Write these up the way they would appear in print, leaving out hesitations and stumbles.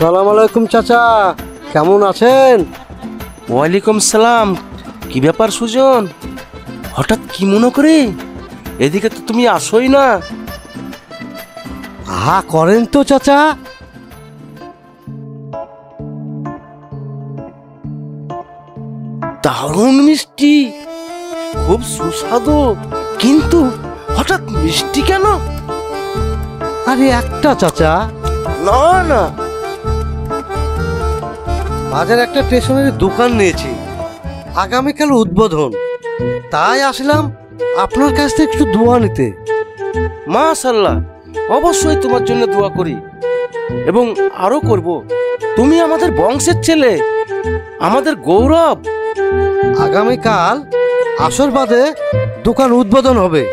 সালাম আলাইকুম চাচা, কেমন আছেন? ওয়ালাইকুম সালাম। কি ব্যাপার সুজন, হঠাৎ কি মনে করে এদিকে তো তুমি আসোই না? আহা করেন তো চাচা। দারুণ মিষ্টি, খুব সুস্বাদু, কিন্তু হঠাৎ মিষ্টি কেন? আরে একটা চাচা, না না, বাজারে একটা স্টেশনারি দোকান নিয়েছি, আগামীকাল উদ্বোধন, তাই আসলাম আপনার কাছ থেকে একটু দোয়া নিতে। মাশাআল্লাহ, অবশ্যই তোমার জন্য দোয়া করি এবং আরো করব। তুমি আমাদের বংশের ছেলে, আমাদের গৌরব। আগামীকাল আসর বাদে দোকান উদ্বোধন হবে,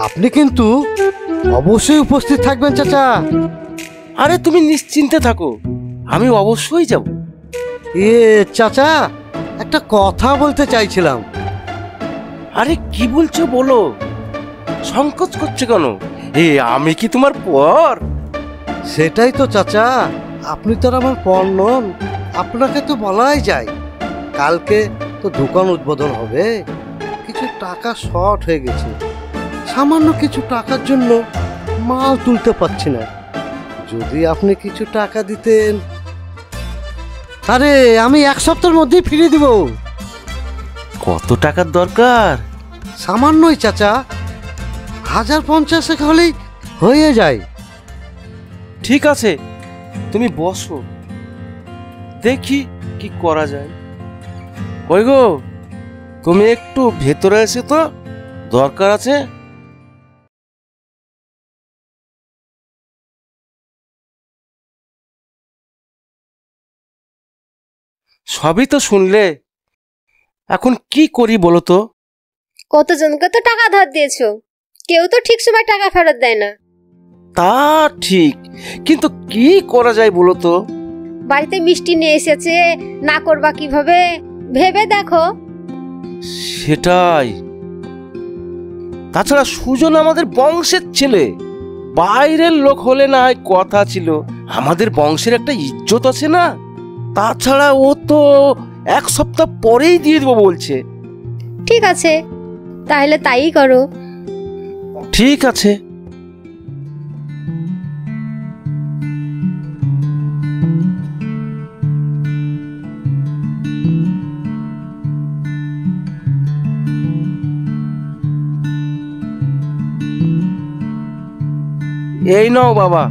আপনি কিন্তু অবশ্যই উপস্থিত থাকবেন চাচা। আরে তুমি নিশ্চিন্তে থাকো, আমি অবশ্যই যাব। চাচা, একটা কথা বলতে চাইছিলাম। আরে কি বলছো বলো, সংকোচ করছো কেন? আমি কি তোমার পর? সেটাই তো চাচা, আপনি তো আমার পর নন, আপনাকে তো বলাই যায়। কালকে তো দোকান উদ্বোধন হবে, কিছু টাকা শর্ট হয়ে গেছে, সামান্য কিছু টাকার জন্য মাল তুলতে পারছি না। যদি আপনি কিছু টাকা দিতেন। আরে আমি 1 সপ্তাহের মধ্যেই ফিরিয়ে দিব। কত টাকার দরকার? সামান্যই চাচা, 1050 হলেই হয়ে যায়। ঠিক আছে, তুমি বসো, দেখি কি করা যায়। কই গো, তুমি একটু ভেতরে এসে তো, দরকার আছে। সবই তো শুনলে, এখন কি করি বলো তো? কতজনকে তো টাকা ধার দিয়েছো, কেউ তো ঠিক সময় টাকা ফেরত দেয় না। তা ঠিক, কিন্তু কি করা যায় বলো তো? বাড়িতে মিষ্টি নিয়ে এসেছে, না করবা কিভাবে ভেবে দেখো। সেটাই, তাছাড়া সুজন আমাদের বংশের ছেলে, বাইরের লোক হলে না হয় কথা ছিল, আমাদের বংশের একটা ইজ্জত আছে না? তাছাড়া ও তো 1 সপ্তাহ পরেই দিয়ে দেবো বলছে। ঠিক আছে, তাহলে তাই করো। ঠিক আছে। এই নাও বাবা।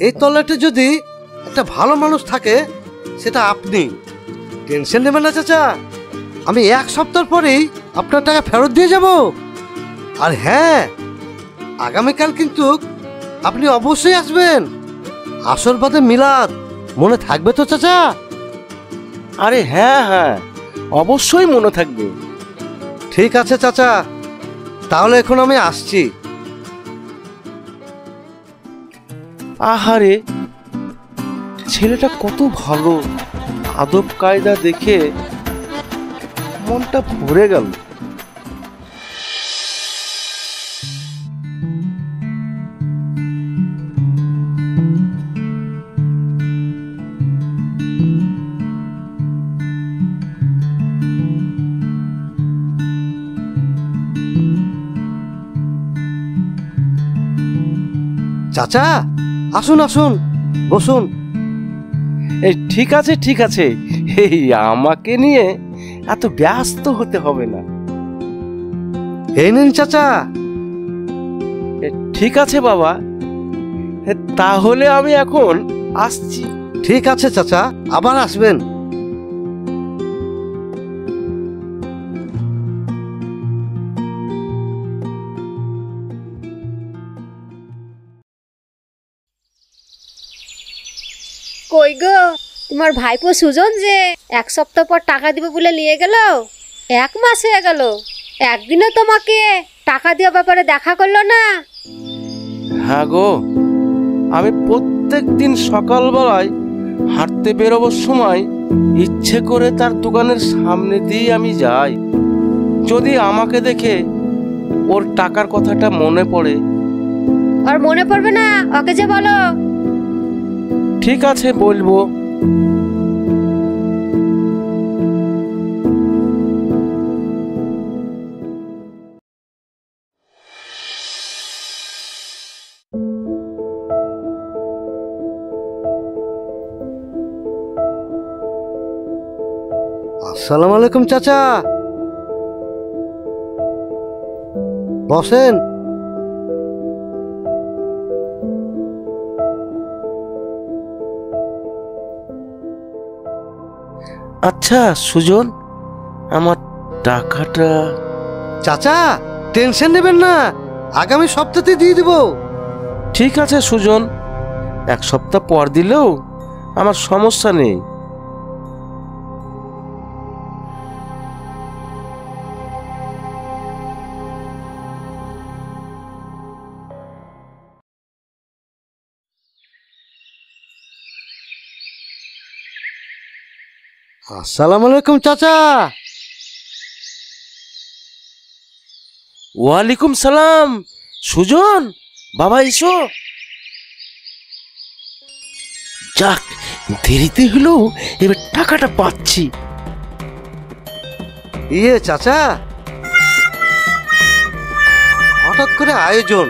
এই তল্লাটে যদি একটা ভালো মানুষ থাকে, সেটা আপনি। টেনশন নেবেন না চাচা, আমি 1 সপ্তাহ পরেই আপনার টাকা ফেরত দিয়ে যাব। আর হ্যাঁ, আগামীকাল কিন্তু আপনি অবশ্যই আসবেন, আসর বাদে মিলাদ, মনে থাকবে তো চাচা? আরে হ্যাঁ হ্যাঁ, অবশ্যই মনে থাকবে। ঠিক আছে চাচা, তাহলে এখন আমি আসছি। আহারে, ছেলেটা কত ভালো, আদব কায়দা দেখে মনটা ভরে গেল। চাচা আসুন আসুন, বসুন। ঠিক আছে ঠিক আছে, আমাকে নিয়ে এত ব্যস্ত হতে হবে না। এই নিন চাচা। ঠিক আছে বাবা, তাহলে আমি এখন আসছি। ঠিক আছে চাচা, আবার আসবেন। কই গো, তোমার ভাইপো সুজন যে 1 সপ্তাহ পর টাকা দিবে বলে নিয়ে গেল, 1 মাস হয়ে গেল, একদিনও তোমাকে টাকা দেওয়ার ব্যাপারে দেখা করলো না। হ্যাঁ গো, আমি প্রত্যেক দিন সকালবেলায় হাঁটতে বেরোবার সময় ইচ্ছে করে তার দোকানের সামনে দিয়ে আমি যাই। যদি আমাকে দেখে ওর টাকার কথাটা মনে পড়ে। আর মনে পড়বে না, ওকে যে বলো। ঠিক আছে, বলবো। আসসালামু আলাইকুম চাচা, বসেন। আচ্ছা সুজন, আমার টাকাটা? চাচা টেনশন নেবেন না, আগামী সপ্তাহতে দিয়ে দিব। ঠিক আছে সুজন, 1 সপ্তাহ পর দিলেও আমার সমস্যা নেই। আসসালামু আলাইকুম চাচা। ওয়ালাইকুম সালাম। সুজন, বাবা এসো। যাক, দেরিতে হলেও এবার টাকাটা পাচ্ছি। চাচা, হঠাৎ করে আয়োজন,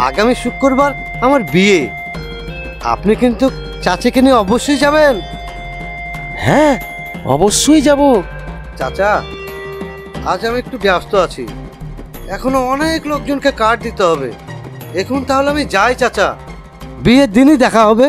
আগামী শুক্রবার আমার বিয়ে, আপনি কিন্তু চাচাকে নিয়ে অবশ্যই যাবেন। হ্যাঁ, অবশ্যই যাব। চাচা আজ আমি একটু ব্যস্ত আছি, এখনো অনেক লোকজনকে কার্ড দিতে হবে। এখন তাহলে আমি যাই চাচা, বিয়ের দিনই দেখা হবে।